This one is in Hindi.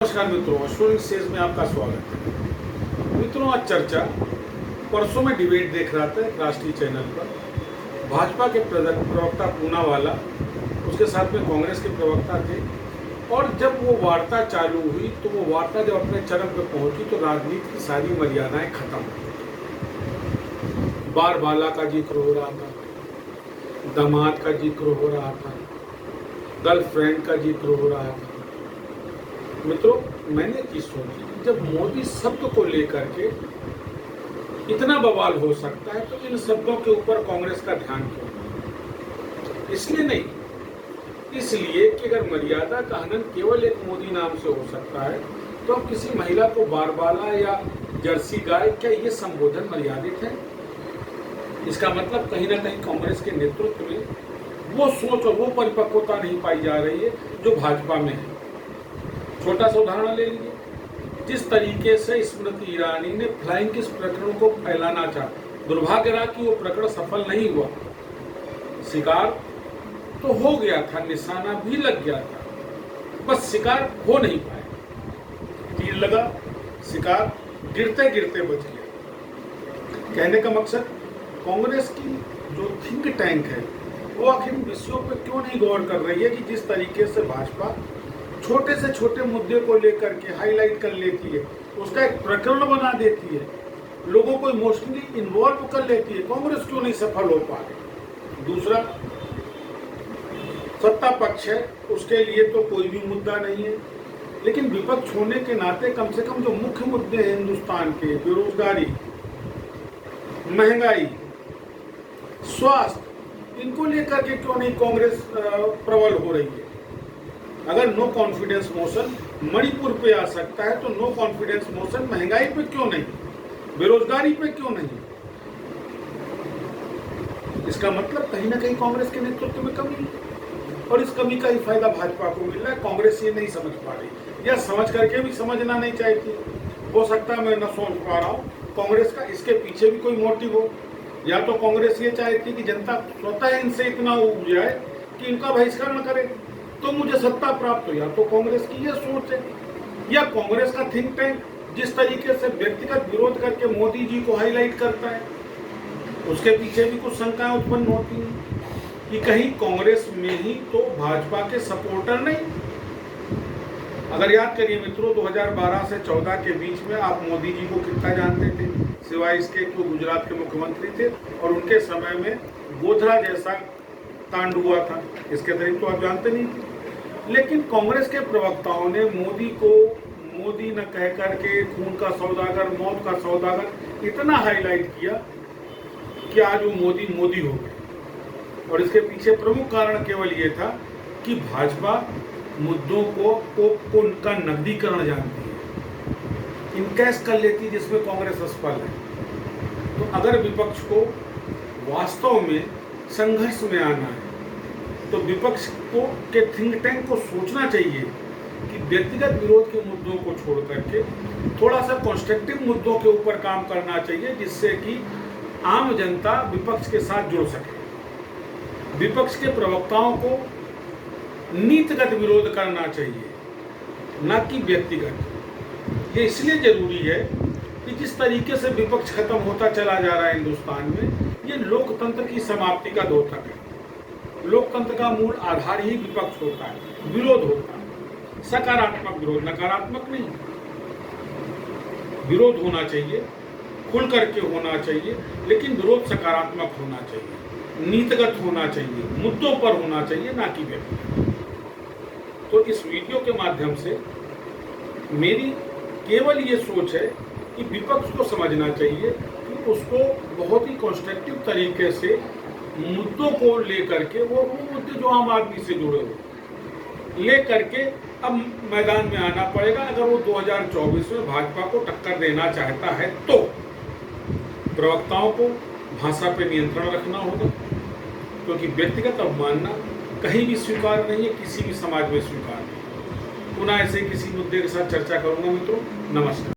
नमस्कार मित्रों, अश्विन सेज में आपका स्वागत है। मित्रों, आज चर्चा परसों में डिबेट देख रहा था एक राष्ट्रीय चैनल पर। भाजपा के प्रवक्ता पूनावाला, उसके साथ में कांग्रेस के प्रवक्ता थे, और जब वो वार्ता चालू हुई तो वो वार्ता जब अपने चरम पर पहुंची तो राजनीति की सारी मर्यादाएं खत्म हो गई। बार बाला का जिक्र हो रहा था, दामाद का जिक्र हो रहा था, गर्लफ्रेंड का जिक्र हो रहा था। मित्रों, मैंने चीज सोची कि जब मोदी शब्द को लेकर के इतना बवाल हो सकता है तो इन शब्दों के ऊपर कांग्रेस का ध्यान क्यों? इसलिए नहीं, इसलिए कि अगर मर्यादा का हनन केवल एक मोदी नाम से हो सकता है तो अब किसी महिला को बारबाला या जर्सी गाय, क्या ये संबोधन मर्यादित है? इसका मतलब कहीं ना कहीं कांग्रेस के नेतृत्व में वो सोच और वो परिपक्वता नहीं पाई जा रही है जो भाजपा में है। छोटा सा उदाहरण ले लीजिए, जिस तरीके से स्मृति ईरानी ने फ्लाइंग किस प्रकरण को फैलाना चाहा, दुर्भाग्य रहा कि वो प्रकरण सफल नहीं हुआ। शिकार तो हो गया था, निशाना भी लग गया था, बस शिकार हो नहीं पाया। तीर लगा, शिकार गिरते गिरते बच गया। कहने का मकसद, कांग्रेस की जो थिंक टैंक है वो आखिर विषयों पर क्यों नहीं गौर कर रही है कि जिस तरीके से भाजपा छोटे से छोटे मुद्दे को लेकर के हाईलाइट कर लेती है, उसका एक प्रकरण बना देती है, लोगों को इमोशनली इन्वॉल्व कर लेती है। कांग्रेस क्यों नहीं सफल हो पा रही? दूसरा, सत्ता पक्ष है, उसके लिए तो कोई भी मुद्दा नहीं है, लेकिन विपक्ष होने के नाते कम से कम जो मुख्य मुद्दे हैं हिंदुस्तान के, बेरोजगारी, महंगाई, स्वास्थ्य, इनको लेकर के क्यों नहीं कांग्रेस प्रबल हो रही है? अगर नो कॉन्फिडेंस मोशन मणिपुर पे आ सकता है तो नो कॉन्फिडेंस मोशन महंगाई पे क्यों नहीं, बेरोजगारी पे क्यों नहीं? इसका मतलब कहीं ना कहीं कांग्रेस के नेतृत्व में कमी है, और इस कमी का ही फायदा भाजपा को मिल रहा है। कांग्रेस ये नहीं समझ पा रही, या समझ करके भी समझना नहीं चाहती। हो सकता है मैं न सोच पा रहा हूँ कांग्रेस का इसके पीछे भी कोई मोटिव हो, या तो कांग्रेस ये चाहती कि जनता स्वतः इनसे इतना उब जाए कि इनका बहिष्करण करे तो मुझे सत्ता प्राप्त हो। या तो कांग्रेस की ये सोच है, या कांग्रेस का थिंक टैंक जिस तरीके से व्यक्तिगत विरोध करके मोदी जी को हाईलाइट करता है, उसके पीछे भी कुछ शंकाएं उत्पन्न होती हैं कि कहीं कांग्रेस में ही तो भाजपा के सपोर्टर नहीं। अगर याद करिए मित्रों, 2012 से 14 के बीच में आप मोदी जी को कितना जानते थे, सिवाय इसके कि वो गुजरात के मुख्यमंत्री थे और उनके समय में गोधरा जैसा कांड हुआ था। इसके अतिरिक्त तो आप जानते नहीं थे। लेकिन कांग्रेस के प्रवक्ताओं ने मोदी को मोदी न कह करके खून का सौदागर, मौत का सौदागर इतना हाईलाइट किया कि आज वो मोदी मोदी हो गए। और इसके पीछे प्रमुख कारण केवल ये था कि भाजपा मुद्दों को उनका नकदीकरण जानती है, इनकैश कर लेती, जिसमें कांग्रेस असफल है। तो अगर विपक्ष को वास्तव में संघर्ष में आना है तो विपक्ष को के थिंक टैंक को सोचना चाहिए कि व्यक्तिगत विरोध के मुद्दों को छोड़ करके थोड़ा सा कंस्ट्रक्टिव मुद्दों के ऊपर काम करना चाहिए, जिससे कि आम जनता विपक्ष के साथ जुड़ सके। विपक्ष के प्रवक्ताओं को नीतिगत विरोध करना चाहिए, न कि व्यक्तिगत। ये इसलिए जरूरी है कि जिस तरीके से विपक्ष खत्म होता चला जा रहा है हिंदुस्तान में, ये लोकतंत्र की समाप्ति का द्योतक है। लोकतंत्र का मूल आधार ही विपक्ष होता है, विरोध होता है, सकारात्मक विरोध, नकारात्मक नहीं। विरोध होना चाहिए, खुल करके होना चाहिए, लेकिन विरोध सकारात्मक होना चाहिए, नीतिगत होना चाहिए, मुद्दों पर होना चाहिए, ना कि व्यक्तिगत। तो इस वीडियो के माध्यम से मेरी केवल ये सोच है कि विपक्ष को समझना चाहिए कि उसको बहुत ही कंस्ट्रक्टिव तरीके से मुद्दों को लेकर के, वो मुद्दे जो आम आदमी से जुड़े हुए ले करके अब मैदान में आना पड़ेगा अगर वो 2024 में भाजपा को टक्कर देना चाहता है। तो प्रवक्ताओं को भाषा पे नियंत्रण रखना होगा, क्योंकि व्यक्तिगत अवमानना कहीं भी स्वीकार नहीं है, किसी भी समाज में स्वीकार नहीं। पुनः ऐसे किसी मुद्दे के साथ चर्चा करूंगा मित्रों। नमस्कार।